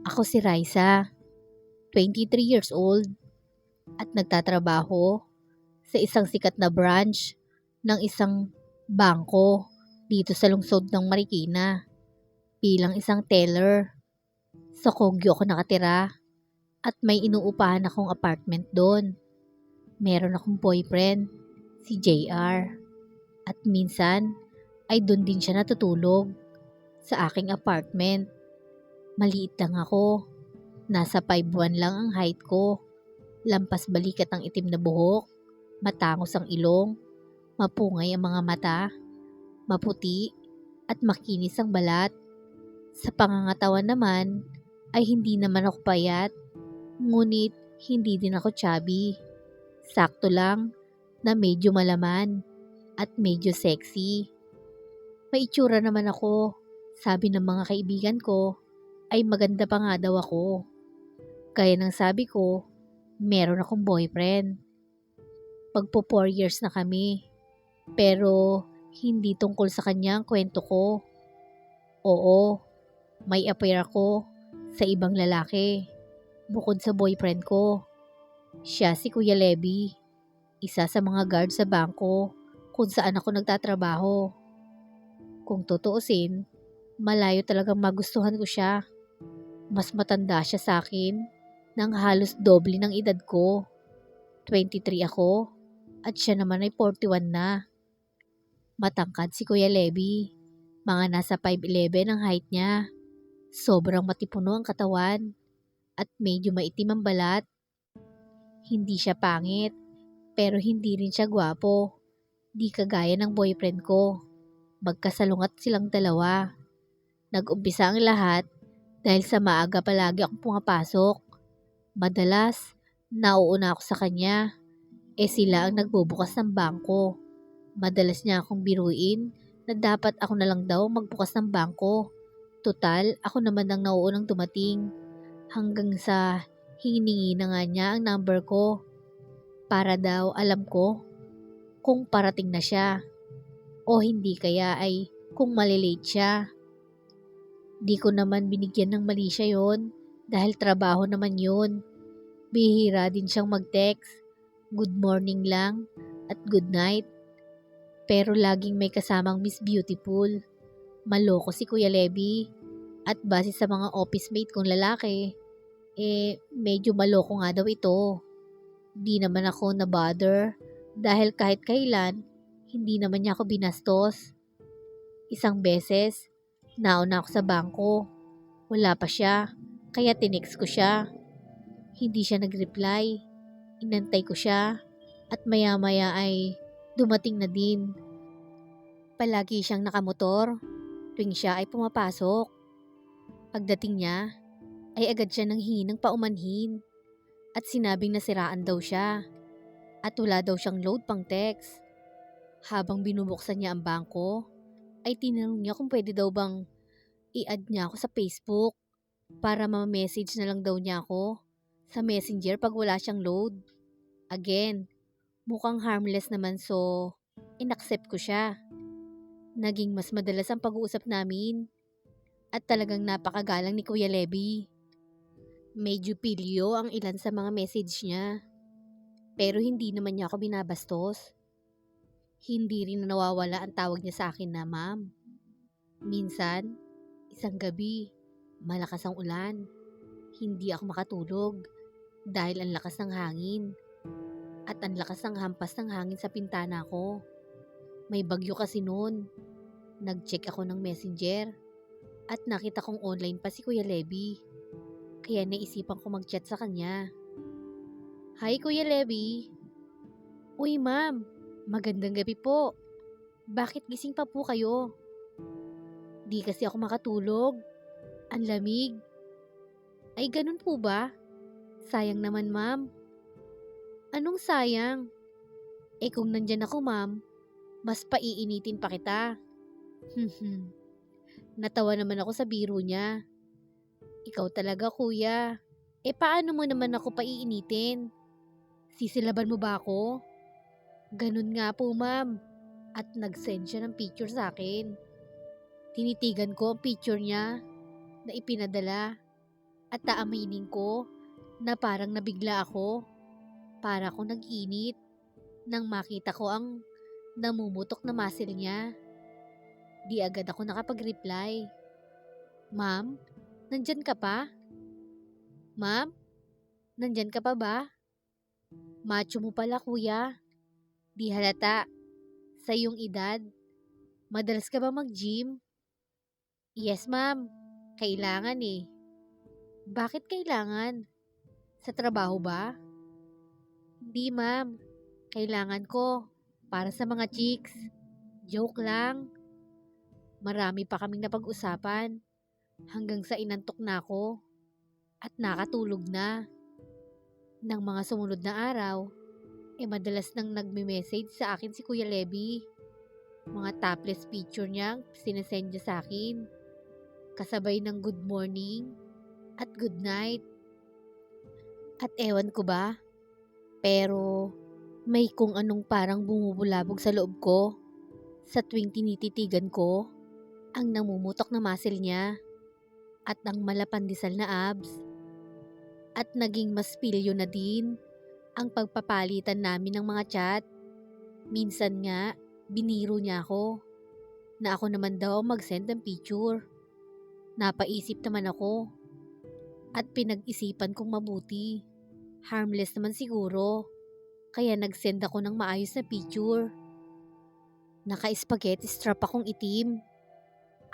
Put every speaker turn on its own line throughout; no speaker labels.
Ako si Raisa, 23 years old at nagtatrabaho sa isang sikat na branch ng isang bangko dito sa lungsod ng Marikina bilang isang teller. Sa Kogyo ako nakatira at may inuupahan akong apartment doon. Meron akong boyfriend, si JR, at minsan ay doon din siya natutulog sa aking apartment. Maliit lang ako, nasa 5'1" lang ang height ko. Lampas balikat ang itim na buhok, matangos ang ilong, mapungay ang mga mata, maputi at makinis ang balat. Sa pangangatawan naman ay hindi naman ako payat, ngunit hindi din ako chubby. Sakto lang na medyo malaman at medyo sexy. May itsura naman ako, sabi ng mga kaibigan ko ay maganda pa nga daw ako. Kaya nang sabi ko, meron akong boyfriend. Magpo 4 years na kami. Pero hindi tungkol sa kanya ang kwento ko. Oo, may affair ako sa ibang lalaki. Bukod sa boyfriend ko. Siya si Kuya Levy, isa sa mga guard sa bangko kung saan ako nagtatrabaho. Kung tutuusin, malayo talagang magustuhan ko siya. Mas matanda siya sa akin ng halos doble ng edad ko. 23 ako at siya naman ay 41 na. Matangkad si Kuya Levy. Mga nasa 5'11" ang height niya. Sobrang matipuno ang katawan at medyo maitim ang balat. Hindi siya pangit pero hindi rin siya gwapo. Di kagaya ng boyfriend ko. Magkasalungat silang dalawa. Nag-umpisa ang lahat dahil sa maaga palagi akong pumapasok. Madalas, nauuna ako sa kanya. Sila ang nagbubukas ng bangko. Madalas niya akong biruin na dapat ako na lang daw magbukas ng bangko. Tutal, ako naman ang nauunang dumating. Hanggang sa hiningi na nga niya ang number ko. Para daw alam ko kung parating na siya. O hindi kaya ay kung malilate siya. Di ko naman binigyan ng mali siya yon dahil trabaho naman yun. Bihira din siyang mag-text. Good morning lang at good night. Pero laging may kasamang Miss Beautiful. Maloko si Kuya Levy. At base sa mga office mate kong lalaki, medyo maloko nga daw ito. Di naman ako na-bother dahil kahit kailan, hindi naman niya ako binastos. Isang beses, nauna ako sa bangko. Wala pa siya, kaya tinext ko siya. Hindi siya nag-reply. Inantay ko siya at maya-maya ay dumating na din. Palagi siyang nakamotor tuwing siya ay pumapasok. Pagdating niya, ay agad siya nang hingi ng paumanhin at sinabing nasiraan daw siya at wala daw siyang load pang text. Habang binubuksan niya ang bangko, ay tinanong niya kung pwede daw bang i-add niya ako sa Facebook para ma-message na lang daw niya ako sa messenger pag wala siyang load. Again, mukhang harmless naman so inaccept ko siya. Naging mas madalas ang pag-uusap namin at talagang napakagalang ni Kuya Levy. Medyo pilyo ang ilan sa mga message niya pero hindi naman niya ako binabastos. Hindi rin nawawala ang tawag niya sa akin na ma'am. Minsan, isang gabi, malakas ang ulan. Hindi ako makatulog dahil ang lakas ng hangin at ang lakas ng hampas ng hangin sa pintana ko. May bagyo kasi noon. Nag-check ako ng messenger at nakita kong online pa si Kuya Levy. Kaya naisipan ko mag-chat sa kanya. Hi Kuya Levy. Uy ma'am, magandang gabi po. Bakit gising pa po kayo? Di kasi ako makatulog. Ang lamig. Ay ganun po ba? Sayang naman ma'am. Anong sayang? Kung nandyan ako ma'am, mas paiinitin pa kita. Natawa naman ako sa biro niya. Ikaw talaga kuya. Paano mo naman ako paiinitin? Sisilaban mo ba ako? Ganun nga po ma'am. At nag-send siya ng picture sa akin. Tinitigan ko ang picture niya na ipinadala At aaminin ko na parang nabigla ako. Para ako nag-init nang makita ko ang namumutok na muscle niya. Di agad ako nakapag-reply. Ma'am, nandyan ka pa? Ma'am, nandyan ka pa ba? Macho mo pala kuya. Di halata. Sa iyong edad. Madalas ka ba mag-gym? Yes ma'am. Kailangan eh. Bakit kailangan? Sa trabaho ba? Hindi ma'am. Kailangan ko. Para sa mga chicks. Joke lang. Marami pa kaming napag-usapan. Hanggang sa inantok na ako. At nakatulog na. Nang mga sumunod na araw, madalas nang nagme-message sa akin si Kuya Levy. Mga topless picture niya sinesend niya sa akin. Kasabay ng good morning at good night. At ewan ko ba, pero may kung anong parang bumubulabog sa loob ko sa tuwing tinititigan ko ang namumutok na muscle niya at ang malapandisal na abs. At naging mas pilyo na din ang pagpapalitan namin ng mga chat. Minsan nga, biniro niya ako na ako naman daw mag-send ng picture. Napaisip naman ako at pinag-isipan kong mabuti. Harmless naman siguro, kaya nag-send ako ng maayos na picture. Naka-spaghetti strap akong itim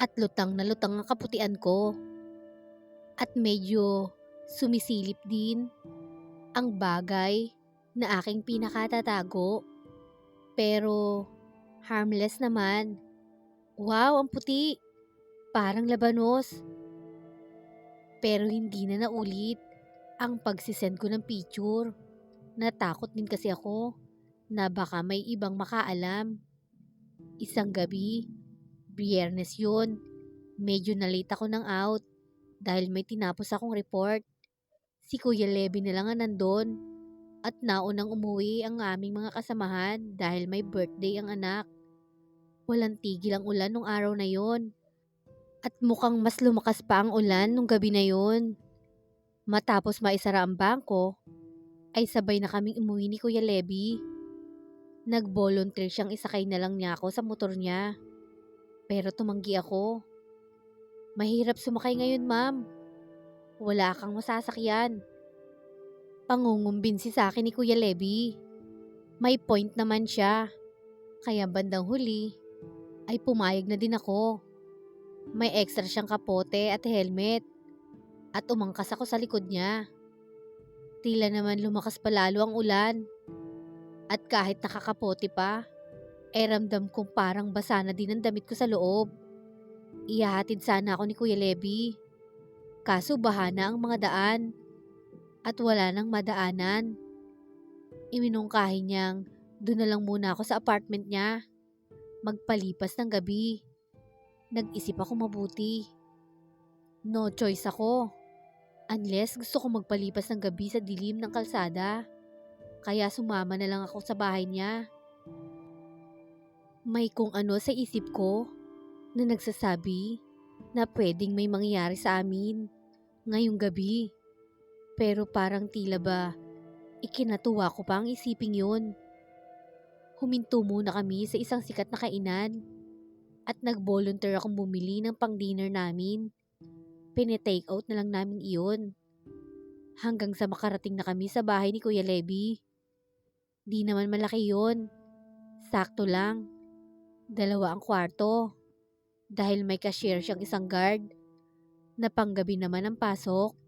at lutang na lutang ang kaputian ko. At medyo sumisilip din ang bagay na aking pinakatatago. Pero harmless naman. Wow, ang puti! Parang labanos. Pero hindi na naulit ang pagsisend ko ng picture. Natakot din kasi ako na baka may ibang makaalam. Isang gabi, Biyernes yun, medyo nalate ako ng out dahil may tinapos akong report. Si Kuya Levy na lang ang nandun at naunang umuwi ang aming mga kasamahan dahil may birthday ang anak. Walang tigil ang ulan nung araw na yon. At mukhang mas lumakas pa ang ulan nung gabi na yon. Matapos maisara ang bangko, ay sabay na kaming umuwi ni Kuya Levy. Nag-volunteer siyang isakay na lang niya ako sa motor niya. Pero tumanggi ako. Mahirap sumakay ngayon ma'am. Wala kang masasakyan. Pangungumbinsi sa akin ni Kuya Levy. May point naman siya. Kaya bandang huli, ay pumayag na din ako. May extra siyang kapote at helmet. At umangkas ako sa likod niya. Tila naman lumakas pa lalo ang ulan. At kahit nakakapote pa, ramdam kong parang basa na din ang damit ko sa loob. Ihahatid sana ako ni Kuya Levy. Kaso bahana ang mga daan. At wala nang madaanan. Iminungkahi niyang doon na lang muna ako sa apartment niya. Magpalipas ng gabi. Nag-isip ako mabuti. No choice ako. Unless gusto ko magpalipas ng gabi sa dilim ng kalsada. Kaya sumama na lang ako sa bahay niya. May kung ano sa isip ko na nagsasabi na pwedeng may mangyayari sa amin ngayong gabi. Pero parang tila ba ikinatuwa ko pa ang isiping yun. Huminto muna kami sa isang sikat na kainan at nag-volunteer akong bumili ng pang-dinner namin. Pine-take out na lang namin iyon. Hanggang sa makarating na kami sa bahay ni Kuya Levy. Di naman malaki yun. Sakto lang. 2 ang kwarto. Dahil may cashier siyang isang guard na panggabi naman ang pasok.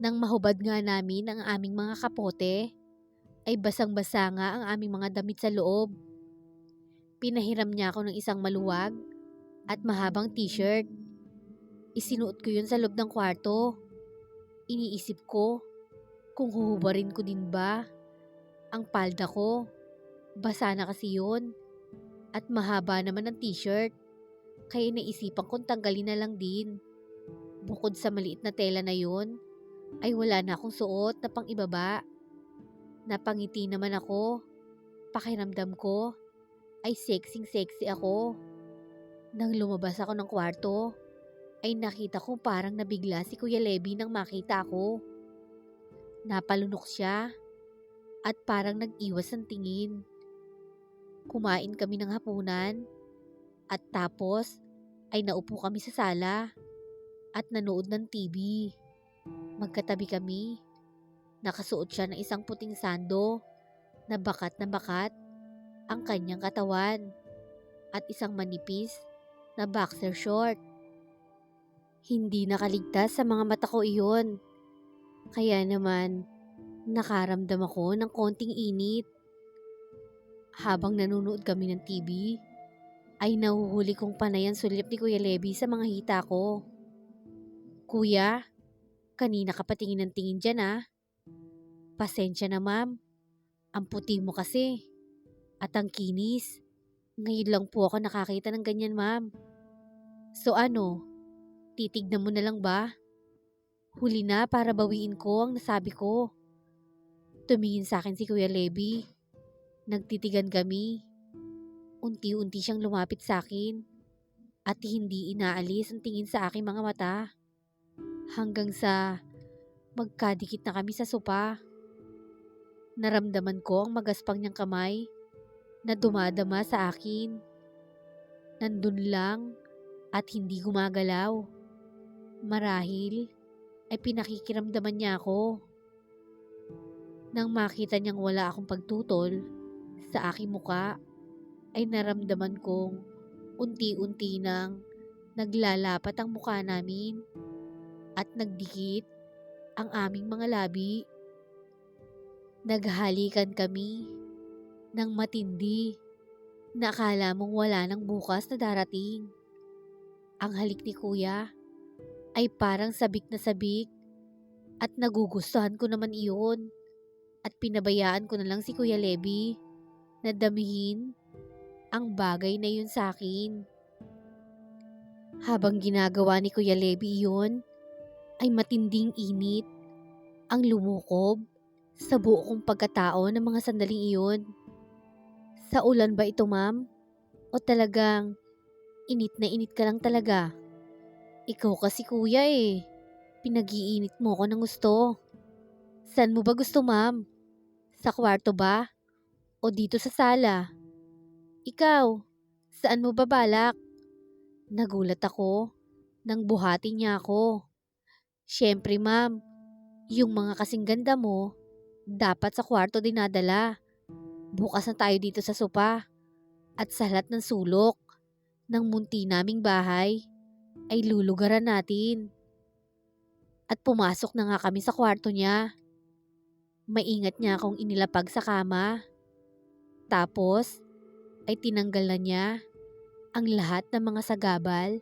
Nang mahubad nga namin ang aming mga kapote, ay basang-basa nga ang aming mga damit sa loob. Pinahiram niya ako ng isang maluwag at mahabang t-shirt. Isinuot ko yun sa loob ng kwarto. Iniisip ko kung huhubarin ko din ba ang palda ko. Basa na kasi yun at mahaba naman ang t-shirt. Kaya naisipan kong tanggalin na lang din. Bukod sa maliit na tela na yun, ay wala na akong suot na pang ibaba. Napangiti naman ako. Pakiramdam ko ay sexy ako. Nang lumabas ako ng kwarto, ay nakita ko parang nabigla si Kuya Leby nang makita ko. Napalunok siya at parang nag-iwas ng tingin. Kumain kami ng hapunan at tapos ay naupo kami sa sala at nanood ng TV. Magkatabi kami. Nakasuot siya ng isang puting sando na bakat ang kanyang katawan at isang manipis na boxer short. Hindi nakaligtas sa mga mata ko iyon. Kaya naman nakaramdam ako ng konting init. Habang nanonood kami ng TV, ay nahuhuli kong panay ang sulyap ni Kuya Leby sa mga hita ko. Kuya, kanina ka patingin ng tingin dyan ah. Pasensya na ma'am, ang puti mo kasi at ang kinis. Ngayon lang po ako nakakita ng ganyan ma'am. So ano, titignan mo na lang ba? Huli na para bawiin ko ang nasabi ko. Tumingin sa akin si Kuya Leby. Nagtitigan kami. Unti-unti siyang lumapit sa akin at hindi inaalis ang tingin sa aking mga mata. Hanggang sa magkadikit na kami sa sopa. Naramdaman ko ang magaspang niyang kamay na dumadama sa akin. Nandun lang at hindi gumagalaw. Marahil ay pinakikiramdaman niya ako. Nang makita niyang wala akong pagtutol sa aking muka, ay naramdaman kong unti-unti nang naglalapat ang mukha namin at nagdikit ang aming mga labi. Naghalikan kami ng matindi na akala mong wala nang bukas na darating. Ang halik ni Kuya ay parang sabik na sabik at nagugustuhan ko naman iyon at pinabayaan ko na lang si Kuya Leby na damihin ang bagay na yun sa akin. Habang ginagawa ni Kuya Leby iyon, ay matinding init ang lumukob sa buo kong pagkatao ng mga sandaling iyon. Sa ulan ba ito ma'am? O talagang init na init ka lang talaga? Ikaw kasi kuya eh. Pinag-iinit mo ko ng gusto. Saan mo ba gusto ma'am? Sa kwarto ba? O dito sa sala? Ikaw, saan mo ba balak? Nagulat ako nang buhati niya ako. Siyempre ma'am, yung mga kasing ganda mo, dapat sa kwarto dinadala. Bukas na tayo dito sa sopa at sa lahat ng sulok ng munti naming bahay ay lulugaran natin. At pumasok na nga kami sa kwarto niya. Maingat niya akong inilapag sa kama. Tapos ay tinanggal na niya ang lahat ng mga sagabal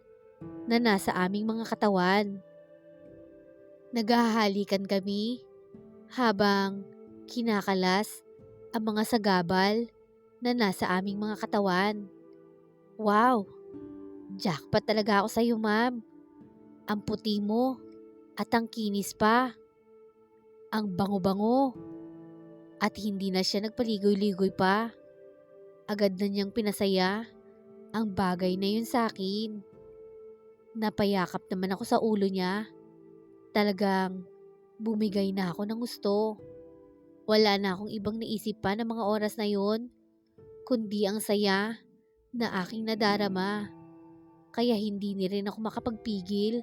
na nasa aming mga katawan. Naghahalikan kami habang kinakalas ang mga sagabal na nasa aming mga katawan. Wow! Jackpot talaga ako sa iyo, ma'am. Ang puti mo at ang kinis pa. Ang bango-bango. At hindi na siya nagpaligoy-ligoy pa. Agad na niyang pinasaya ang bagay na yun sa akin. Napayakap naman ako sa ulo niya. Talagang bumigay na ako ng gusto. Wala na akong ibang naisip pa ng mga oras na yun, kundi ang saya na aking nadarama. Kaya hindi ni rin ako makapagpigil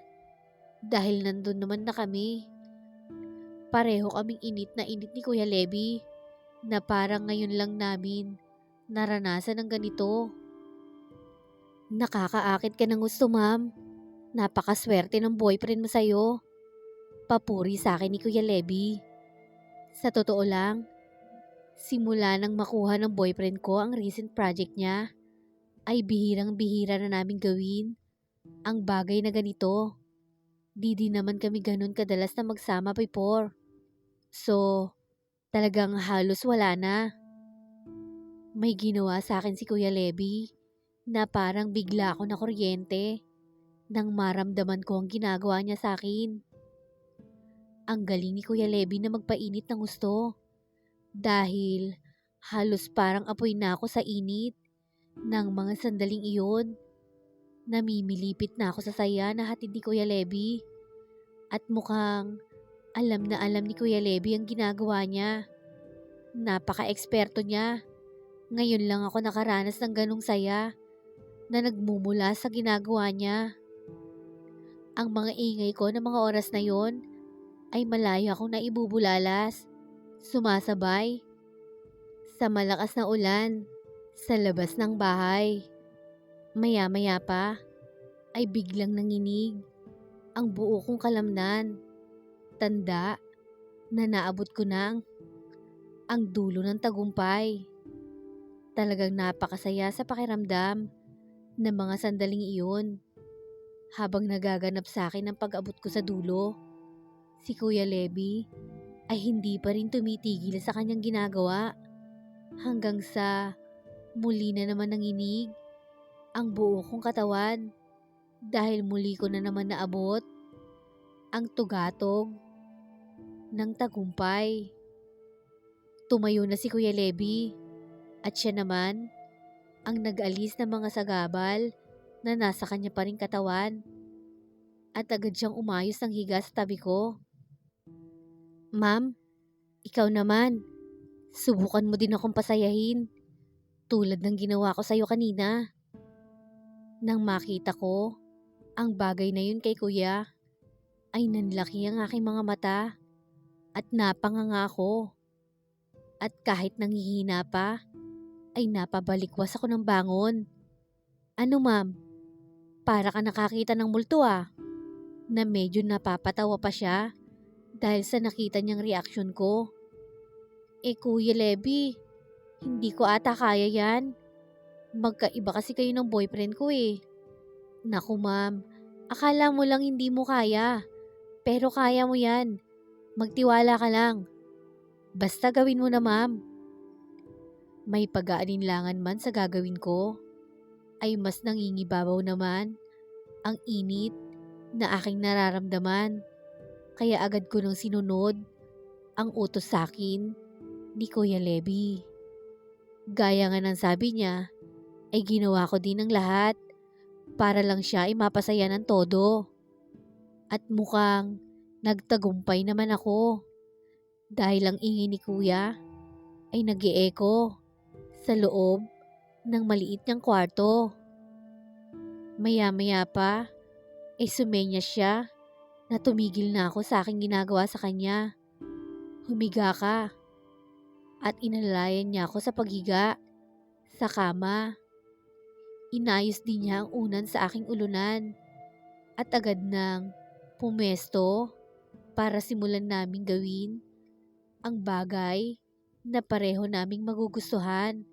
dahil nandun naman na kami. Pareho kaming init na init ni Kuya Leby na parang ngayon lang namin naranasan ng ganito. Nakakaakit ka ng gusto ma'am. Napakaswerte ng boyfriend mo sa'yo. Papuri sa akin ni Kuya Leby. Sa totoo lang, simula nang makuha ng boyfriend ko ang recent project niya, ay bihirang-bihira na namin gawin ang bagay na ganito. Di naman kami ganun kadalas na magsama before. So, talagang halos wala na. May ginawa sa akin si Kuya Leby na parang bigla ako na kuryente nang maramdaman ko ang ginagawa niya sa akin. Ang galing ni Kuya Leby na magpainit ng gusto dahil halos parang apoy na ako sa init ng mga sandaling iyon. Namimilipit na ako sa saya na hatid ni Kuya Leby. At mukhang alam na alam ni Kuya Leby ang ginagawa niya. Napaka-eksperto niya. Ngayon lang ako nakaranas ng ganong saya na nagmumula sa ginagawa niya. Ang mga ingay ko ng mga oras na yon ay malaya akong naibubulalas, sumasabay sa malakas na ulan sa labas ng bahay. Maya-maya pa ay biglang nanginig ang buo kong kalamnan. Tanda na naabot ko na ang dulo ng tagumpay. Talagang napakasaya sa pakiramdam ng mga sandaling iyon. Habang nagaganap sa akin ang pag-abot ko sa dulo, si Kuya Leby ay hindi pa rin tumitigil sa kanyang ginagawa hanggang sa muli na naman nanginig ang buo kong katawan dahil muli ko na naman naabot ang tugatog ng tagumpay. Tumayo na si Kuya Leby at siya naman ang nag-alis ng mga sagabal na nasa kanya pa ring katawan at agad siyang umayos ng higa sa tabi ko. "Ma'am, ikaw naman, subukan mo din akong pasayahin tulad ng ginawa ko sa'yo kanina." Nang makita ko ang bagay na yun kay Kuya, ay nanlaki ang aking mga mata at napanganga ako. At kahit nanghihina pa, ay napabalikwas ako ng bangon. "Ano ma'am, para ka nakakita ng multo ah." Na medyo napapatawa pa siya dahil sa nakita niyang reaksyon ko. Kuya Leby, hindi ko ata kaya yan. Magkaiba kasi kayo ng boyfriend ko eh." "Naku ma'am, akala mo lang hindi mo kaya. Pero kaya mo yan. Magtiwala ka lang. Basta gawin mo na ma'am." May pag-aalinlangan man sa gagawin ko, ay mas nangingibabaw naman ang init na aking nararamdaman. Kaya agad ko nang sinunod ang utos sa akin ni Kuya Leby. Gaya nga ng sabi niya, ay ginawa ko din ang lahat para lang siya ay mapasaya ng todo. At mukhang nagtagumpay naman ako dahil ang ingay ni Kuya ay nag-e-echo sa loob ng maliit niyang kwarto. Maya-maya pa ay sumenya siya na tumigil na ako sa aking ginagawa sa kanya. "Humiga ka." At inalalayan niya ako sa paghiga sa kama. Inayos din niya ang unan sa aking ulunan at agad nang pumesto para simulan naming gawin ang bagay na pareho naming magugustuhan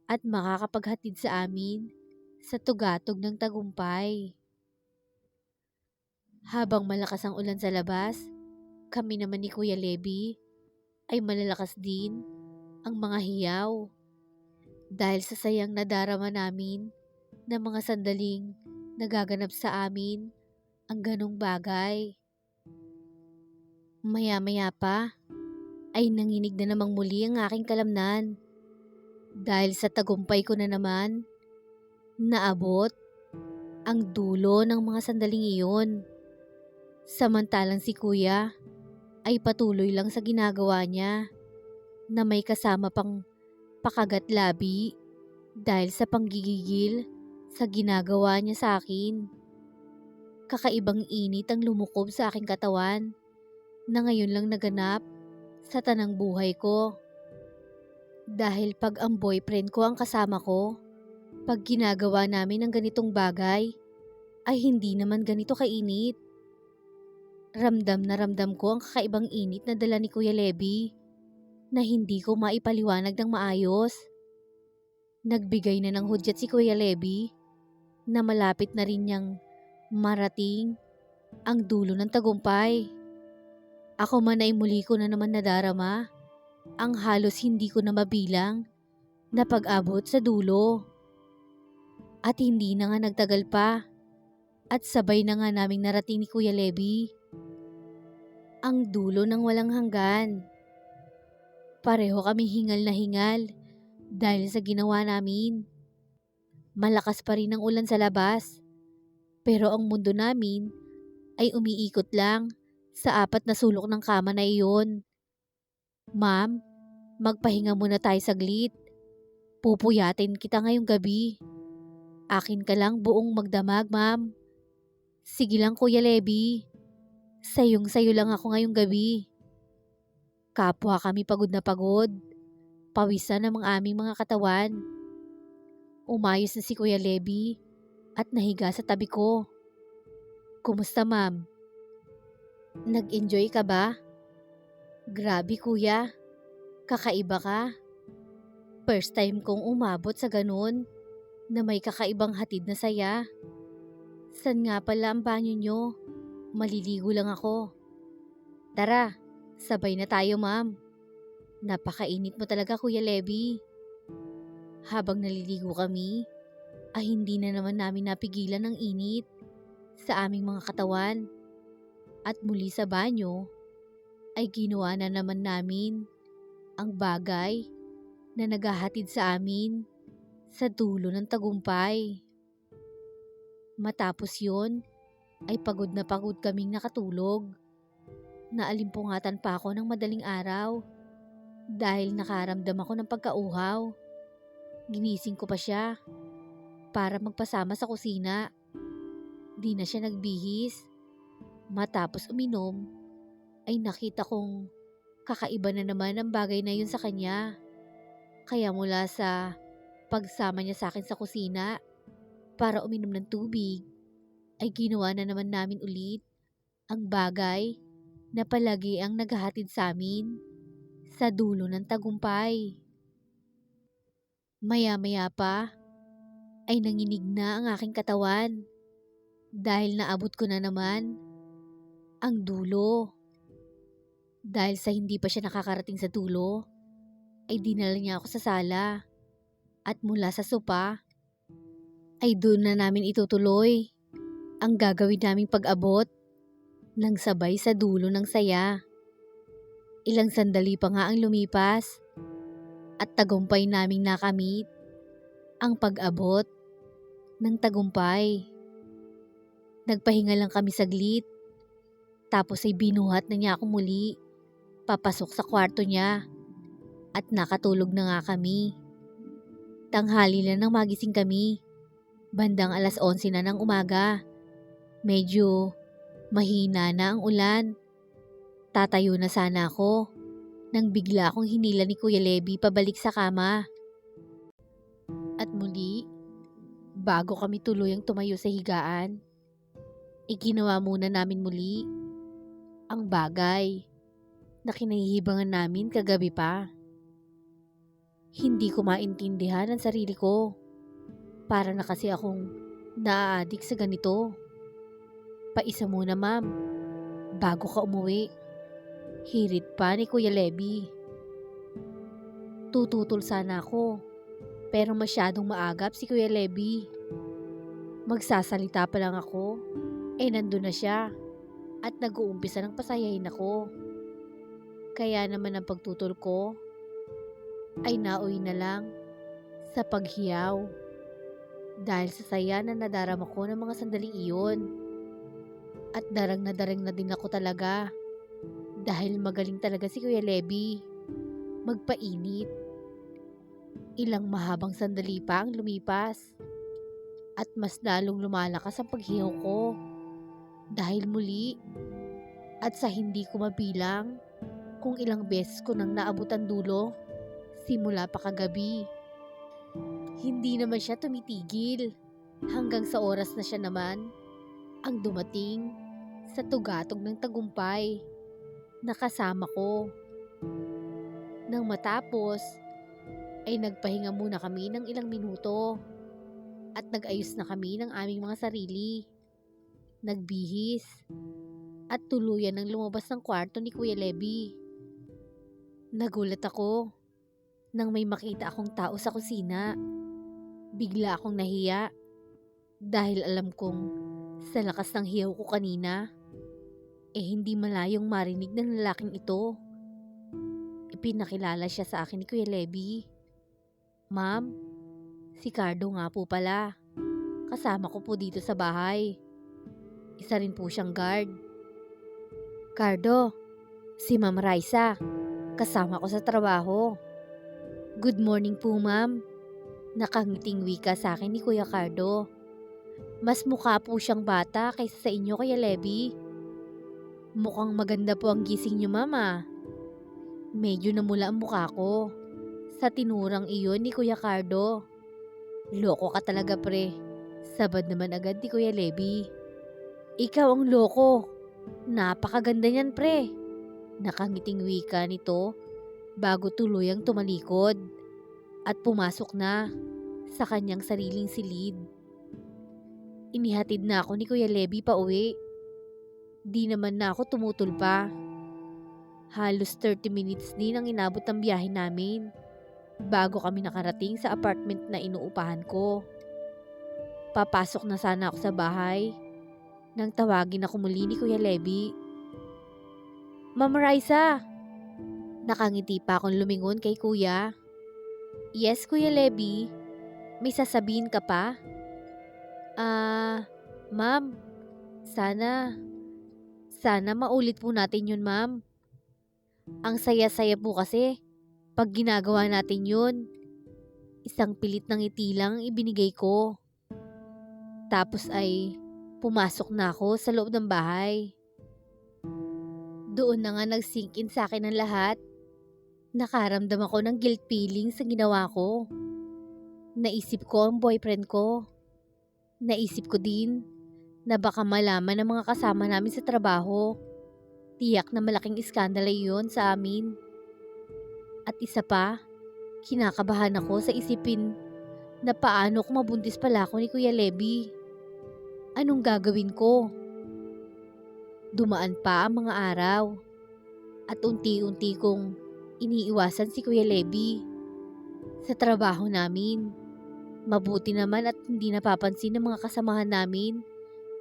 at makakapaghatid sa amin sa tugatog ng tagumpay. Habang malakas ang ulan sa labas, kami naman ni Kuya Leby ay malalakas din ang mga hiyaw dahil sa sayang nadarama namin na mga sandaling nagaganap sa amin ang ganong bagay. Maya-maya pa ay nanginig na namang muli ang aking kalamnan dahil sa tagumpay ko na naman naabot ang dulo ng mga sandaling iyon. Samantalang si Kuya ay patuloy lang sa ginagawa niya na may kasama pang pakagat-labi dahil sa panggigigil sa ginagawa niya sa akin. Kakaibang init ang lumukob sa aking katawan na ngayon lang naganap sa tanang buhay ko. Dahil pag ang boyfriend ko ang kasama ko, pag ginagawa namin ang ganitong bagay, ay hindi naman ganito kainit. Ramdam na ramdam ko ang kakaibang init na dala ni Kuya Leby na hindi ko maipaliwanag ng maayos. Nagbigay na ng hudyat si Kuya Leby na malapit na rin niyang marating ang dulo ng tagumpay. Ako man ay muli ko na naman nadarama ang halos hindi ko na mabilang na pag-abot sa dulo. At hindi na nga nagtagal pa at sabay na nga naming narating ni Kuya Leby ang dulo ng walang hanggan. Pareho kami hingal na hingal dahil sa ginawa namin. Malakas pa rin ang ulan sa labas Pero ang mundo namin ay umiikot lang sa apat na sulok ng kama na iyon. Ma'am, magpahinga muna tayo saglit. Pupuyatin kita ngayong gabi. Akin ka lang buong magdamag, ma'am. Sige lang, Kuya Levi. Sayong-sayo lang ako ngayong gabi. Kapwa kami pagod na pagod. Pawisan ang aming mga katawan. Umayos na si Kuya Levi at nahiga sa tabi ko. Kumusta, ma'am? Nag-enjoy ka ba? Grabe, kuya. Kakaiba ka. First time kong umabot sa ganun na may kakaibang hatid na saya. San nga pala ang banyo nyo? Maliligo lang ako. Tara, sabay na tayo, ma'am. Napakainit mo talaga, Kuya Levi. Habang naliligo kami, ay hindi na naman namin napigilan ng init sa aming mga katawan. At muli sa banyo, ay ginawa na naman namin ang bagay na naghahatid sa amin sa dulo ng tagumpay. Matapos yun, ay pagod na pagod kaming nakatulog. Naalimpungatan pa ako ng madaling araw dahil nakaramdam ako ng pagkauhaw. Ginising ko pa siya para magpasama sa kusina. Di na siya nagbihis. Matapos uminom, ay nakita kong kakaiba na naman ang bagay na yun sa kanya. Kaya mula sa pagsama niya sa akin sa kusina para uminom ng tubig, ay ginawa na naman namin ulit ang bagay na palagi ang naghahatid sa amin sa dulo ng tagumpay. Maya-maya pa ay nanginig na ang aking katawan dahil naabot ko na naman ang dulo. Dahil sa hindi pa siya nakakarating sa dulo, ay dinala niya ako sa sala at mula sa sopa ay doon na namin itutuloy ang gagawin naming pag-abot ng sabay sa dulo ng saya. Ilang sandali pa nga ang lumipas at tagumpay naming nakamit ang pag-abot ng tagumpay. Nagpahinga lang kami saglit, tapos ay binuhat na niya ako muli papasok sa kwarto niya at nakatulog na nga kami. Tanghali na nang magising kami, bandang 11:00 na ng umaga. Medyo mahina na ang ulan. Tatayo na sana ako nang bigla akong hinila ni Kuya Levi pabalik sa kama. At muli, bago kami tuluyang tumayo sa higaan, iginawa muna namin muli ang bagay na kinahihibangan namin kagabi pa. Hindi ko maintindihan ang sarili ko. Para na kasi akong naaadik sa ganito. Paisa muna, ma'am, bago ka umuwi. Hirit pa ni Kuya Levi. Tututol sana ako, pero masyadong maagap si Kuya Levi. Magsasalita pa lang ako, nandun na siya at nag-uumpisa ng pasayahin ako. Kaya naman ang pagtutol ko ay nauwi na lang sa paghiyaw dahil sa saya na nadarama ko ng mga sandaling iyon. At darang na din ako talaga dahil magaling talaga si Kuya Levi magpainit. Ilang mahabang sandali pa ang lumipas at mas lalong lumalakas ang paghiyaw ko dahil muli at sa hindi ko mabilang kung ilang beses ko nang naabot ang dulo simula pa kagabi. Hindi naman siya tumitigil hanggang sa oras na siya naman ang dumating sa tugatog ng tagumpay na kasama ko. Nang matapos ay nagpahinga muna kami ng ilang minuto at nag-ayos na kami ng aming mga sarili. Nagbihis at tuluyan ng lumabas ng kwarto ni Kuya Levi. Nagulat ako nang may makita akong tao sa kusina. Bigla akong nahiya dahil alam kong sa lakas ng hiyaw ko kanina, hindi malayong marinig ng lalaking ito. Ipinakilala siya sa akin ni Kuya Levi. Ma'am, si Cardo nga po pala. Kasama ko po dito sa bahay. Isa rin po siyang guard. Cardo, si Ma'am Raisa. Kasama ko sa trabaho. Good morning po, ma'am. Nakangiting wika sa akin ni Kuya Cardo. Mas mukha po siyang bata kaysa sa inyo, Kuya Levy. Mukhang maganda po ang gising niyo, mama. Medyo namula ang mukha ko sa tinurang iyon ni Kuya Cardo. Loko ka talaga, pre. Sabad naman agad ni Kuya Levy. Ikaw ang loko. Napakaganda niyan, pre. Nakangiting wika nito bago tuluyang tumalikod at pumasok na sa kanyang sariling silid. Inihatid na ako ni Kuya Levy pa uwi. Di naman na ako tumutol pa. Halos 30 minutes din ang inabot ng biyahe namin bago kami nakarating sa apartment na inuupahan ko. Papasok na sana ako sa bahay nang tawagin ako muli ni Kuya Levy. Ma'am Raisa! Nakangiti pa akong lumingon kay Kuya. Yes, Kuya Levy. May sasabihin ka pa? Ma'am. Sana maulit po natin yun, ma'am. Ang saya-saya po kasi pag ginagawa natin yun. Isang pilit ng ngiti lang ibinigay ko. Tapos ay pumasok na ako sa loob ng bahay. Doon na nga nag-sink in sa akin ang lahat. Nakaramdam ako ng guilt feeling sa ginawa ko. Naisip ko ang boyfriend ko. Naisip ko din na baka malaman ng mga kasama namin sa trabaho. Tiyak na malaking iskandalo yun sa amin. At isa pa, kinakabahan ako sa isipin na paano kung mabuntis pala ako ni Kuya Levy. Anong gagawin ko? Dumaan pa ang mga araw at unti-unti kong iniiwasan si Kuya Levy. Sa trabaho namin, mabuti naman at hindi napapansin ng mga kasamahan namin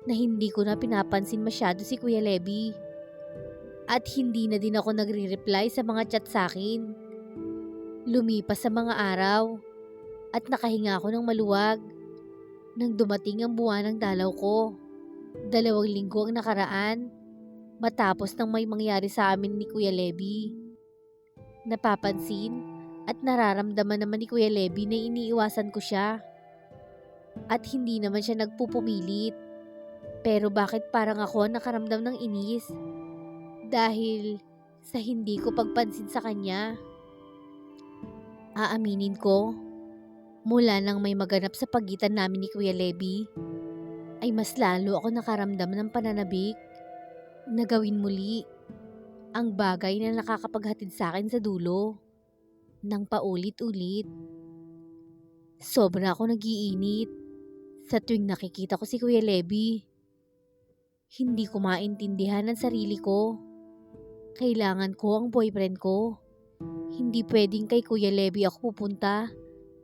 na hindi ko na pinapansin masyado si Kuya Levy. At hindi na din ako nagre-reply sa mga chat sa akin. Lumipas sa mga araw at nakahinga ako ng maluwag nang dumating ang buwan ng dalaw ko. 2 linggo ang nakaraan matapos nang may mangyari sa amin ni Kuya Levy. Napapansin at nararamdaman naman ni Kuya Levy na iniiwasan ko siya. At hindi naman siya nagpupumilit. Pero bakit parang ako ang nakaramdam ng inis? Dahil sa hindi ko pagpansin sa kanya. Aaminin ko, mula nang may maganap sa pagitan namin ni Kuya Levy, ay mas lalo ako nakaramdam ng pananabik na gawin muli ang bagay na nakakapaghatid sa akin sa dulo ng paulit-ulit. Sobra ako nagiinit sa tuwing nakikita ko si Kuya Levy. Hindi ko maintindihan ang sarili ko. Kailangan ko ang boyfriend ko. Hindi pwedeng kay Kuya Levy ako pupunta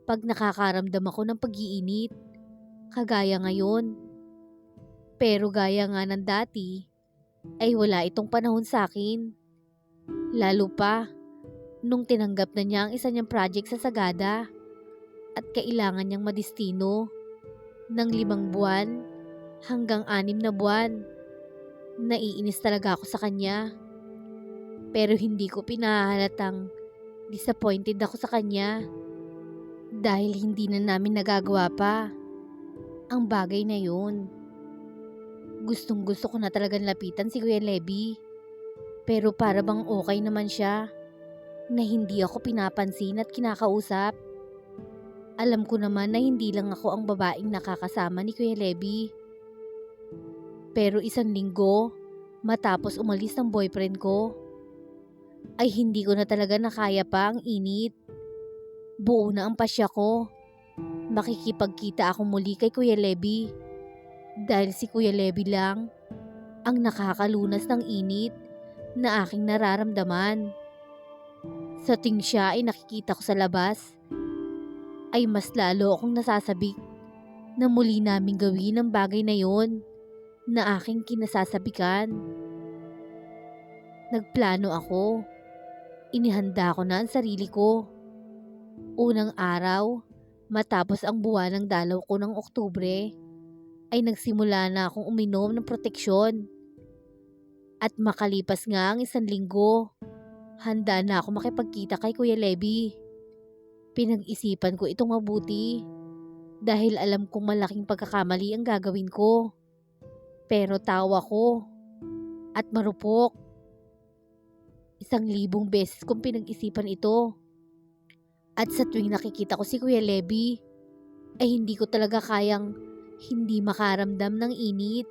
pag nakakaramdam ako ng pag-iinit, kagaya ngayon. Pero gaya nga ng dati, ay wala itong panahon sa akin. Lalo pa, nung tinanggap na niya ang isa niyang project sa Sagada at kailangan niyang madistino ng 5 buwan hanggang 6 na buwan. Naiinis talaga ako sa kanya. Pero hindi ko pinahalatang disappointed ako sa kanya dahil hindi na namin nagagawa pa ang bagay na yun. Gustong gusto ko na talagang lapitan si Kuya Levy. Pero para bang okay naman siya na hindi ako pinapansin at kinakausap. Alam ko naman na hindi lang ako ang babaeng nakakasama ni Kuya Levy. Pero 1 linggo matapos umalis ng boyfriend ko, ay hindi ko na talaga nakaya pa ang init. Buo na ang pasya ko. Makikipagkita ako muli kay Kuya Levy. Dahil si Kuya Levy lang ang nakakalunas ng init na aking nararamdaman. Sa tuwing siya ay nakikita ko sa labas, ay mas lalo akong nasasabik na muli naming gawin ang bagay na yon na aking kinasasabikan. Nagplano ako. Inihanda ko na ang sarili ko. Unang araw, matapos ang buwan ng dalaw ko ng Oktubre, ay nagsimula na akong uminom ng proteksyon. At makalipas nga ang 1 linggo, handa na ako makipagkita kay Kuya Leby. Pinag-isipan ko itong mabuti dahil alam kong malaking pagkakamali ang gagawin ko. Pero tao ako at marupok. 1,000 beses kong pinag-isipan ito. At sa tuwing nakikita ko si Kuya Leby, ay hindi ko talaga kayang hindi makaramdam ng init.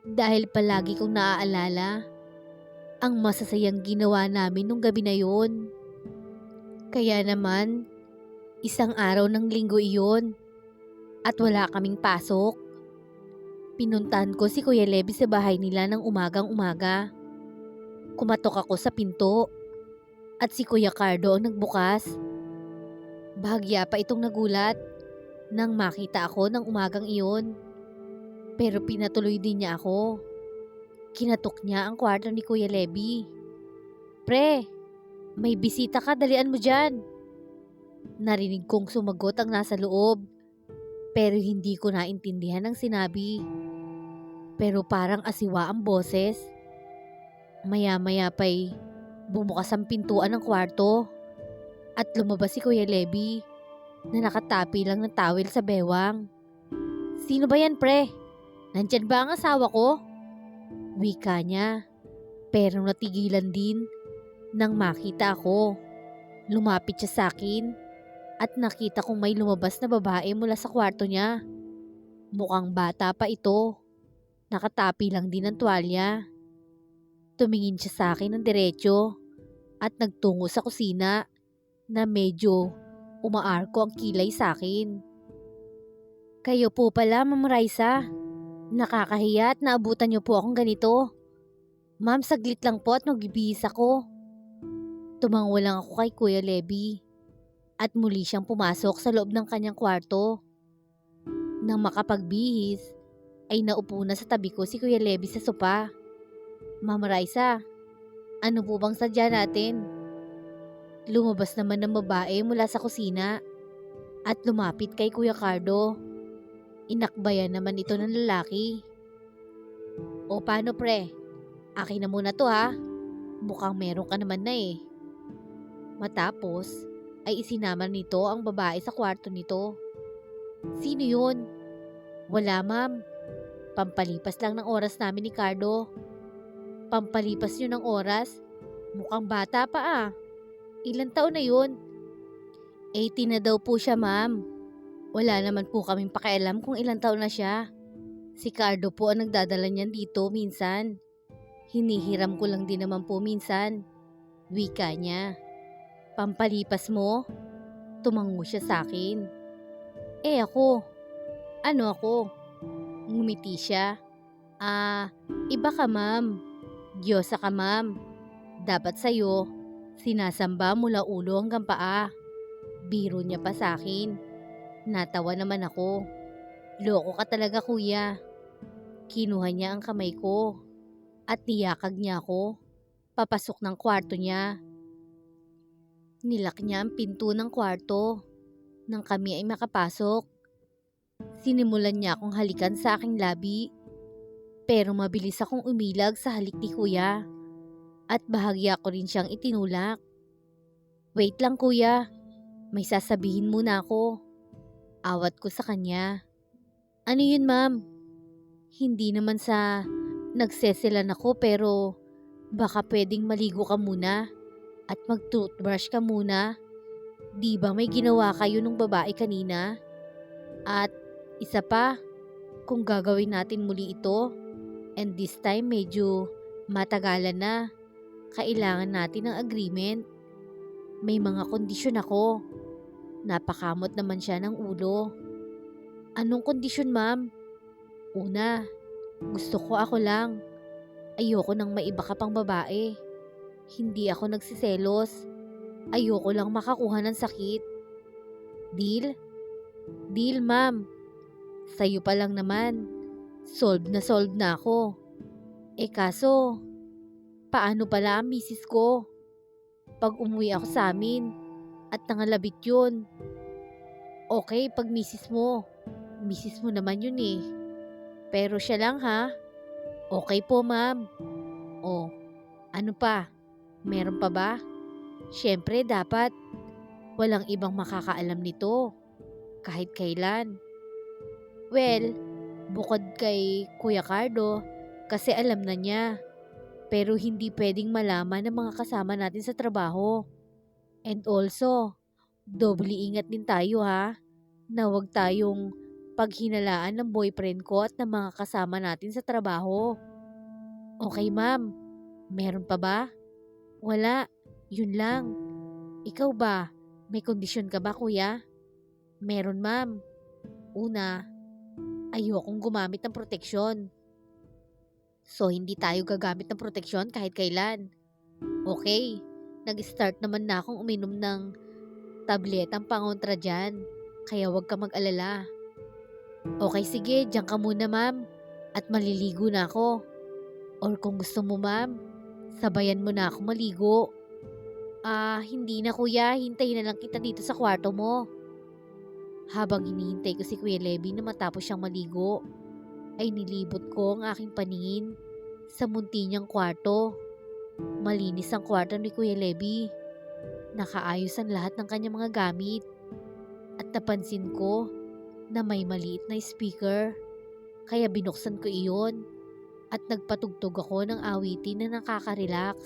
Dahil palagi kong naaalala ang masasayang ginawa namin nung gabi na yon. Kaya naman, 1 araw ng linggo iyon at wala kaming pasok. Pinuntahan ko si Kuya Leby sa bahay nila ng umagang-umaga. Kumatok ako sa pinto at si Kuya Cardo ang nagbukas. Bahagya pa itong nagulat nang makita ako ng umagang iyon. Pero pinatuloy din niya ako. Kinatok niya ang kwarto ni Kuya Leby. "Pre, may bisita ka, dalian mo dyan." Narinig kong sumagot ang nasa loob. Pero hindi ko naintindihan ang sinabi. Pero parang asiwa ang boses. Maya-maya pa'y bumukas ang pintuan ng kwarto. At lumabas si Kuya Leby na nakatapi lang ng towel sa bewang. "Sino ba yan, pre? Nandyan ba ang asawa ko?" Wika niya. Pero natigilan din nang makita ako. Lumapit siya sa akin at nakita kong may lumabas na babae mula sa kwarto niya. Mukhang bata pa ito. Nakatapi lang din ng tuwalya. Tumingin siya sa akin ng diretso at nagtungo sa kusina na medyo umaarko ang kilay sa akin. "Kayo po pala, Ma'am Raisa. Nakakahiya at naabutan niyo po akong ganito. Ma'am, saglit lang po at magbibihis ako." Tumango lang ako kay Kuya Leby at muli siyang pumasok sa loob ng kanyang kwarto. Nang makapagbihis, ay naupo na sa tabi ko si Kuya Leby sa sopa. "Ma'am Raisa, ano po bang sadya natin?" Lumabas naman ng babae mula sa kusina at lumapit kay Kuya Cardo. Inakbayan naman ito ng lalaki. "O paano, pre? Akin na muna to, ha? Mukhang meron ka naman na eh." Matapos ay isinama nito ang babae sa kwarto nito. "Sino yun?" "Wala, ma'am. Pampalipas lang ng oras namin ni Cardo." "Pampalipas nyo ng oras? Mukhang bata pa ah. Ilang taon na yun?" 18 na daw po siya, ma'am. Wala naman po kaming pakialam kung ilang taon na siya. Si Cardo po ang nagdadala niyan dito minsan. Hinihiram ko lang din naman po minsan." Wika niya. "Pampalipas mo?" Tumango siya sa akin. Ako? Ano ako?" Ngumiti siya. Iba ka, ma'am. Diyosa ka, ma'am. Dapat sa'yo, sinasamba mula ulo hanggang paa." Biro niya pa sa akin. Natawa naman ako. "Loko ka talaga, kuya." Kinuha niya ang kamay ko at niyakag niya ako papasok ng kwarto niya. Nilak niya ang pinto ng kwarto nang kami ay makapasok. Sinimulan niya akong halikan sa aking labi. Pero mabilis akong umilag sa halik ni kuya at bahagya ko rin siyang itinulak. "Wait lang, kuya. May sasabihin muna ako." Awat ko sa kanya. "Ano yun, ma'am?" "Hindi naman sa nagseselan ako, pero baka pwedeng maligo ka muna at mag-toothbrush ka muna. Di ba may ginawa kayo nung babae kanina? At isa pa, kung gagawin natin muli ito, and this time medyo matagalan na, kailangan natin ng agreement. May mga kondisyon ako." Napakamot naman siya ng ulo. "Anong kondisyon, ma'am?" "Una, gusto ko ako lang. Ayoko nang may iba ka pang babae. Hindi ako nagsiselos. Ayoko lang makakuha ng sakit. Deal?" "Deal, ma'am. Sa'yo pa lang naman. Solve na ako. Kaso, paano pala ang misis ko? Pag umuwi ako sa amin at nangalabit yun. Okay, pag misis mo naman yun eh. Pero siya lang ha. Okay po ma'am. O, ano pa? Meron pa ba? Siyempre dapat walang ibang makakaalam nito kahit kailan. Well, bukod kay Kuya Cardo kasi alam na niya. Pero hindi pwedeng malaman ng mga kasama natin sa trabaho. And also, doble ingat din tayo ha, na huwag tayong paghinalaan ng boyfriend ko at ng mga kasama natin sa trabaho. Okay ma'am, meron pa ba? Wala, yun lang. Ikaw ba, may kondisyon ka ba kuya? Meron ma'am. Una, ayokong gumamit ng proteksyon. So hindi tayo gagamit ng proteksyon kahit kailan. Okay, nag-start naman na akong uminom ng tabletang pangontra dyan. Kaya huwag ka mag-alala. Okay sige, diyan ka muna ma'am. At maliligo na ako. Or kung gusto mo ma'am, sabayan mo na ako maligo. Hindi na kuya, hintayin na lang kita dito sa kwarto mo. Habang hinihintay ko si Kuya Levy na matapos siyang maligo, ay nilibot ko ang aking paningin sa munti niyang kwarto. Malinis ang kwarto ni Kuya Levy. Nakaayos ang lahat ng kanyang mga gamit. At napansin ko na may maliit na speaker. Kaya binuksan ko iyon at nagpatugtog ako ng awitin na nakaka-relax.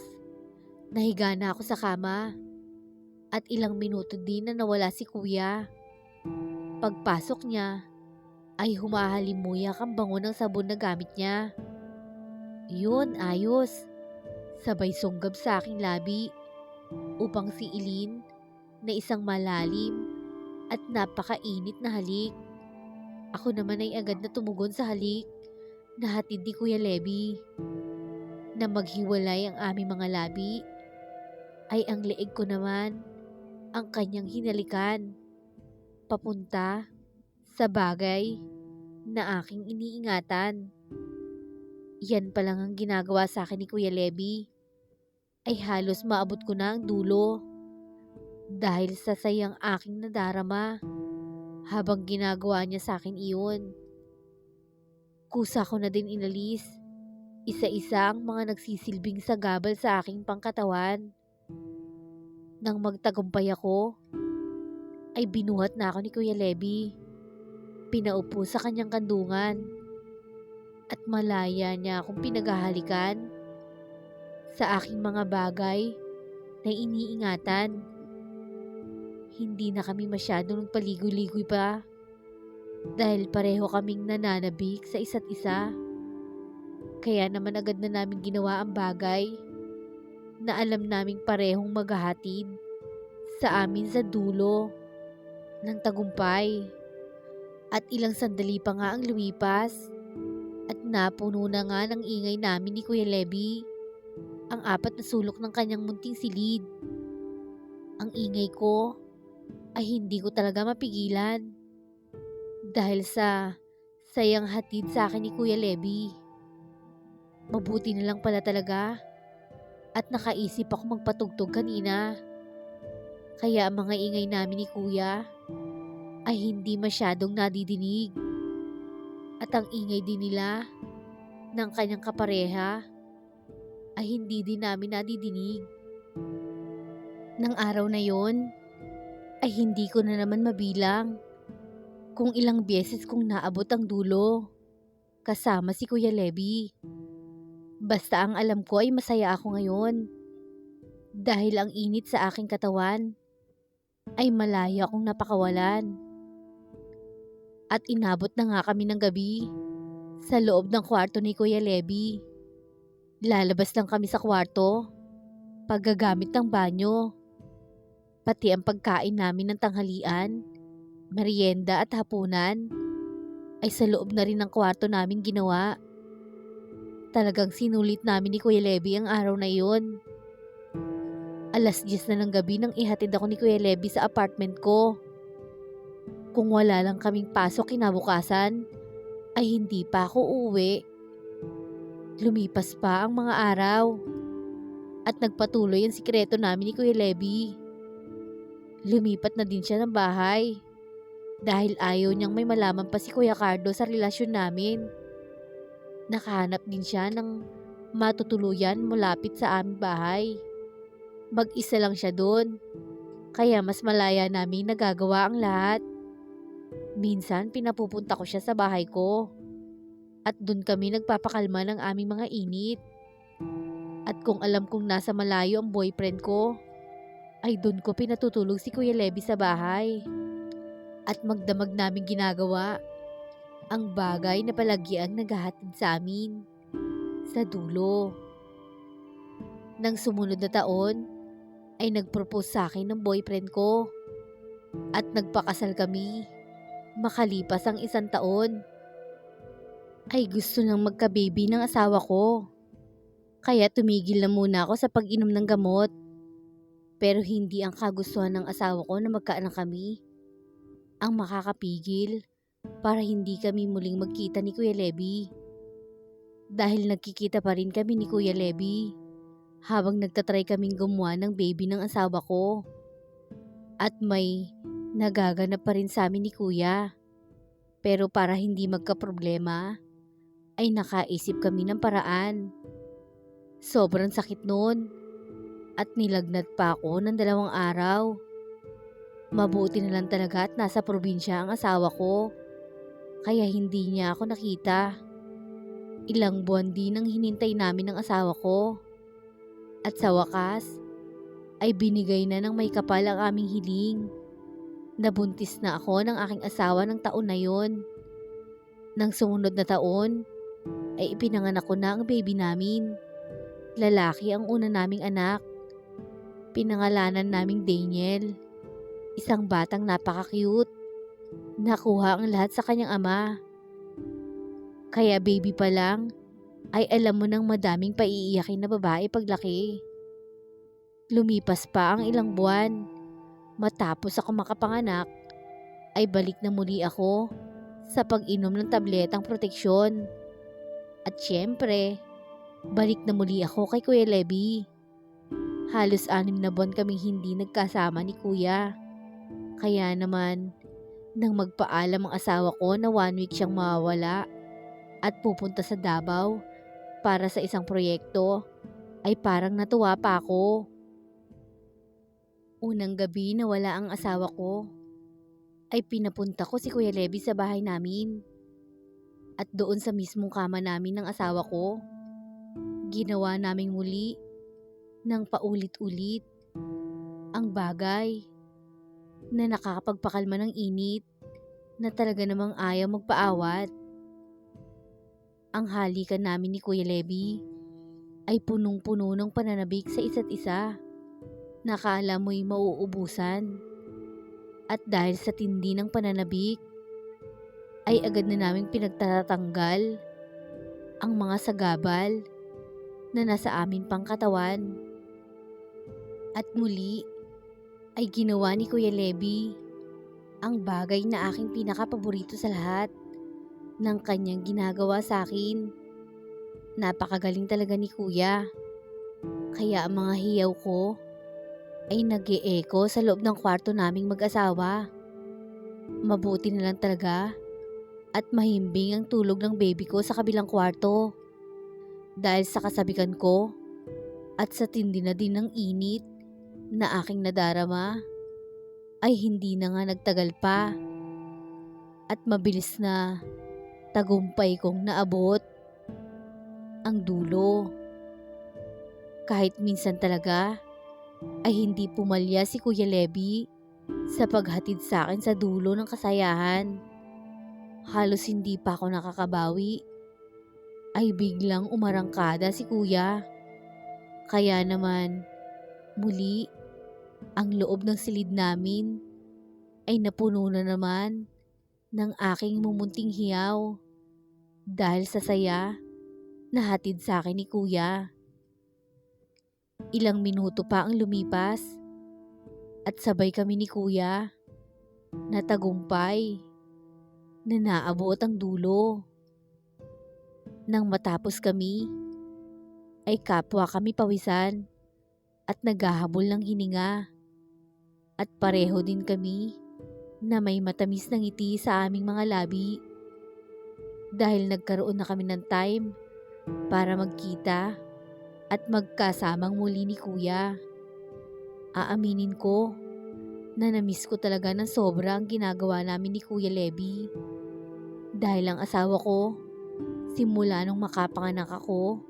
Nahiga na ako sa kama at ilang minuto din na nawala si kuya. Pagpasok niya ay humahalimuyak ang bango ng sabon na gamit niya. Yun, ayos. Sabay sunggab sa aking labi upang siilin na isang malalim at napakainit na halik. Ako naman ay agad na tumugon sa halik na hatid ni Kuya Levy. Na maghiwalay ang aming mga labi, ay ang leeg ko naman ang kanyang hinalikan papunta sa bagay na aking iniingatan. Yan pa lang ang ginagawa sa akin ni Kuya Levy, ay halos maabot ko na ang dulo dahil sa sayang aking nadarama habang ginagawa niya sa akin iyon. Kusa ko na din inalis isa-isa ang mga nagsisilbing sagabal sa aking pangkatawan. Nang magtagumpay ako, ay binuhat na ako ni Kuya Levy. Pinaupo sa kanyang kandungan at malaya niya akong pinaghahalikan sa aking mga bagay na iniingatan. Hindi na kami masyadong nagpaligoy-ligoy pa dahil pareho kaming nananabik sa isa't isa. Kaya naman agad na namin ginawa ang bagay na alam naming parehong maghahatid sa amin sa dulo ng tagumpay. At ilang sandali pa nga ang lumipas at napuno na nga ng ingay namin ni Kuya Levy ang apat na sulok ng kanyang munting silid. Ang ingay ko ay hindi ko talaga mapigilan dahil sa sayang hatid sa akin ni Kuya Levy. Mabuti na lang pala talaga at nakaisip ako magpatugtog kanina. Kaya ang mga ingay namin ni Kuya ay hindi masyadong nadidinig. At ang ingay din nila ng kanyang kapareha ay hindi din namin nadidinig. Nang araw na yon ay hindi ko na naman mabilang kung ilang beses kong naabot ang dulo kasama si Kuya Levy. Basta ang alam ko ay masaya ako ngayon dahil ang init sa aking katawan ay malaya akong napakawalan. At inabot na nga kami ng gabi sa loob ng kwarto ni Kuya Levy. Lalabas lang kami sa kwarto, paggagamit ng banyo, pati ang pagkain namin ng tanghalian, merienda at hapunan ay sa loob na rin ng kwarto namin ginawa. Talagang sinulit namin ni Kuya Levy ang araw na iyon. 10:00 na ng gabi nang ihatid ako ni Kuya Levy sa apartment ko. Kung wala lang kaming pasok kinabukasan, ay hindi pa ako uuwi. Lumipas pa ang mga araw at nagpatuloy ang sikreto namin ni Kuya Levy. Lumipat na din siya ng bahay dahil ayaw niyang may malaman pa si Kuya Cardo sa relasyon namin. Nakahanap din siya ng matutuluyan malapit sa aming bahay. Mag-isa lang siya doon, kaya mas malaya naming nagagawa ang lahat. Minsan pinapupunta ko siya sa bahay ko at doon kami nagpapakalma ng aming mga init. At kung alam kong nasa malayo ang boyfriend ko, ay doon ko pinatutulog si Kuya Levy sa bahay. At magdamag namin ginagawa ang bagay na palagiang naghahatid sa amin sa dulo. Nang sumunod na taon, ay nagpropose sa akin ng boyfriend ko at nagpakasal kami. Makalipas ang 1 taon, ay gusto nang magka-baby ng asawa ko. Kaya tumigil na muna ako sa pag-inom ng gamot. Pero hindi ang kagustuhan ng asawa ko na magkaanak kami ang makakapigil para hindi kami muling magkita ni Kuya Levy. Dahil nagkikita pa rin kami ni Kuya Levy habang nagtatry kaming gumawa ng baby ng asawa ko. At may nagaganap pa rin sa amin ni Kuya. Pero para hindi magka-problema, ay nakaisip kami ng paraan. Sobrang sakit noon at nilagnat pa ako ng 2 araw. Mabuti na lang talaga at nasa probinsya ang asawa ko, kaya hindi niya ako nakita. Ilang buwan din ang hinintay namin ng asawa ko. At sa wakas, ay binigay na ng may kapal ang aming hiling. Nabuntis na ako ng aking asawa ng taon na yon. Nang sumunod na taon, ay ipinanganak ko na ang baby namin. Lalaki ang una naming anak. Pinangalanan naming Daniel. Isang batang napaka-cute. Nakuha ang lahat sa kanyang ama. Kaya baby pa lang, ay alam mo nang madaming paiiyakin na babae paglaki. Lumipas pa ang ilang buwan. Matapos ako makapanganak, ay balik na muli ako sa pag-inom ng tabletang proteksyon. At syempre, balik na muli ako kay Kuya Levy. Halos 6 na buwan kaming hindi nagkasama ni Kuya. Kaya naman, nang magpaalam ang asawa ko na 1 week siyang mawawala at pupunta sa Davao para sa isang proyekto, ay parang natuwa pa ako. Unang gabi na wala ang asawa ko, ay pinapunta ko si Kuya Levy sa bahay namin. At doon sa mismong kama namin ng asawa ko, ginawa naming muli ng paulit-ulit ang bagay na nakakapagpakalma ng init na talaga namang ayaw magpaawat. Ang halikan namin ni Kuya Levy ay punong-puno ng pananabik sa isa't isa. Nakala mo'y mauubusan. At dahil sa tindi ng pananabik, ay agad na naming pinagtatanggal ang mga sagabal na nasa amin pang katawan. At muli ay ginawa ni Kuya Levy ang bagay na aking pinakapaborito sa lahat ng kanyang ginagawa sa akin. Napakagaling talaga ni Kuya. Kaya ang mga hiyaw ko ay nag-e-echo sa loob ng kwarto naming mag-asawa. Mabuti na lang talaga at mahimbing ang tulog ng baby ko sa kabilang kwarto. Dahil sa kasabikan ko at sa tindi na din ng init na aking nadarama, ay hindi na nga nagtagal pa at mabilis na tagumpay kong naabot ang dulo. Kahit minsan talaga ay hindi pumalya si Kuya Levy sa paghatid sa akin sa dulo ng kasayahan. Halos hindi pa ako nakakabawi, ay biglang umarangkada si Kuya. Kaya naman, muli, ang loob ng silid namin ay napuno na naman ng aking mumunting hiyaw dahil sa saya na hatid sa akin ni Kuya. Ilang minuto pa ang lumipas at sabay kami ni Kuya na tagumpay na naabot ang dulo. Nang matapos kami, ay kapwa kami pawisan at naghahabol ng hininga. At pareho din kami na may matamis na ngiti sa aming mga labi. dahil nagkaroon na kami ng time para magkita at magkasamang muli ni Kuya. Aaminin ko na namiss ko talaga ng sobra ang ginagawa namin ni Kuya Leby. Dahil ang asawa ko, simula nung makapanganak ako,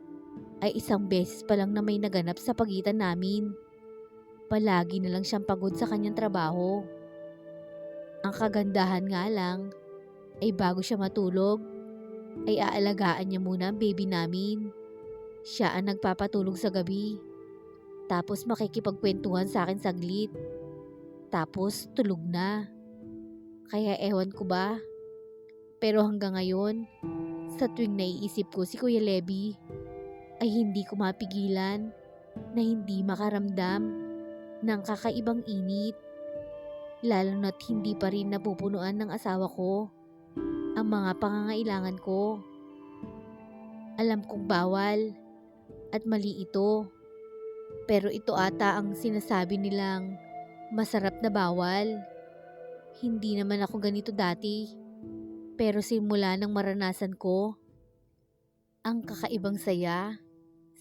ay isang beses pa lang na may naganap sa pagitan namin. Palagi na lang siyang pagod sa kanyang trabaho. Ang kagandahan nga lang ay bago siya matulog, ay aalagaan niya muna ang baby namin. Siya ang nagpapatulog sa gabi. Tapos makikipagkwentuhan sa akin saglit. Tapos tulog na. Kaya ewan ko ba. Pero hanggang ngayon, sa tuwing naiisip ko si Kuya Leby, ay hindi ko mapigilan na hindi makaramdam ng kakaibang init. Lalo na't hindi pa rin napupunuan ng asawa ko ang mga pangangailangan ko. Alam kong bawal at mali ito. Pero ito ata ang sinasabi nilang masarap na bawal. Hindi naman ako ganito dati. Pero simula nang maranasan ko ang kakaibang saya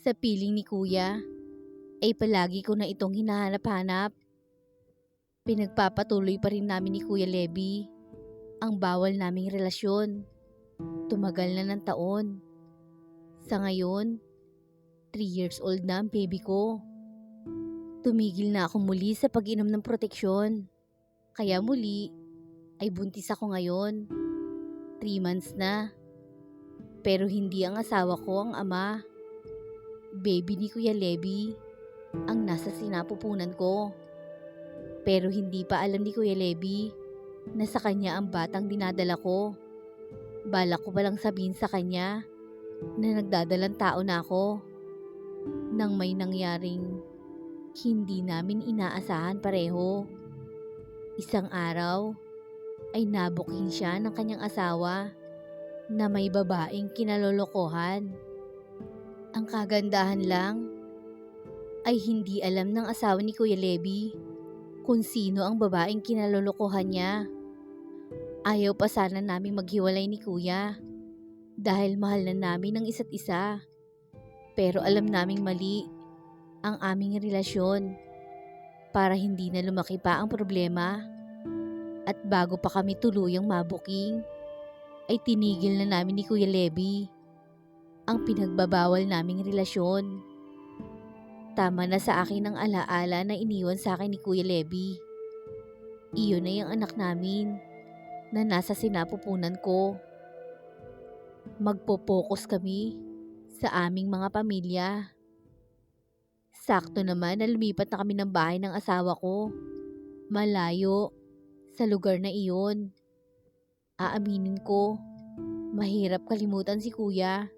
sa piling ni Kuya, ay palagi ko na itong hinahanap-hanap. Pinagpapatuloy pa rin namin ni Kuya Leby ang bawal naming relasyon. Tumagal na ng taon. Sa ngayon, 3 years old na ang baby ko. Tumigil na ako muli sa pag-inom ng proteksyon. Kaya muli ay buntis ako ngayon. 3 months na. Pero hindi ang asawa ko ang ama. Baby ni Kuya Leby ang nasa sinapupunan ko. Pero hindi pa alam ni Kuya Leby na sa kanya ang batang dinadala ko. Balak ko palang sabihin sa kanya na nagdadalang tao na ako. Nang may nangyaring hindi namin inaasahan pareho. Isang araw ay nabuking siya ng kanyang asawa na may babaeng kinalolokohan. Ang kagandahan lang ay hindi alam ng asawa ni Kuya Leby kung sino ang babaeng kinalolokohan niya. Ayaw pa sana naming maghiwalay ni Kuya dahil mahal na namin ang isa't isa. Pero alam naming mali ang aming relasyon para hindi na lumaki pa ang problema. At bago pa kami tuluyang mabuking, ay tinigil na namin ni Kuya Leby ang pinagbabawal naming relasyon. Tama na sa akin ang alaala na iniwan sa akin ni Kuya Leby. Iyon na yung anak namin na nasa sinapupunan ko. Magpo-focus kami sa aming mga pamilya. Sakto naman na lumipat na kami ng bahay ng asawa ko. Malayo sa lugar na iyon. Aaminin ko, mahirap kalimutan si Kuya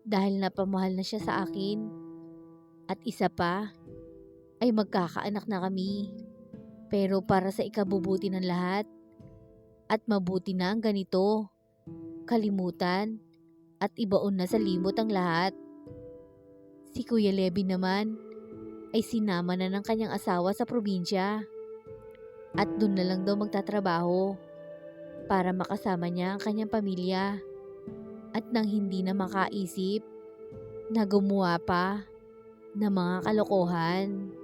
dahil napamahal na siya sa akin. At isa pa, ay magkakaanak na kami. Pero para sa ikabubuti ng lahat, at mabuti na ang ganito, kalimutan at ibaon na sa limot ang lahat. Si Kuya Leby naman ay sinama na ng kanyang asawa sa probinsya at doon na lang daw magtatrabaho para makasama niya ang kanyang pamilya. At nang hindi na makaisip na gumawa pa ng mga kalokohan.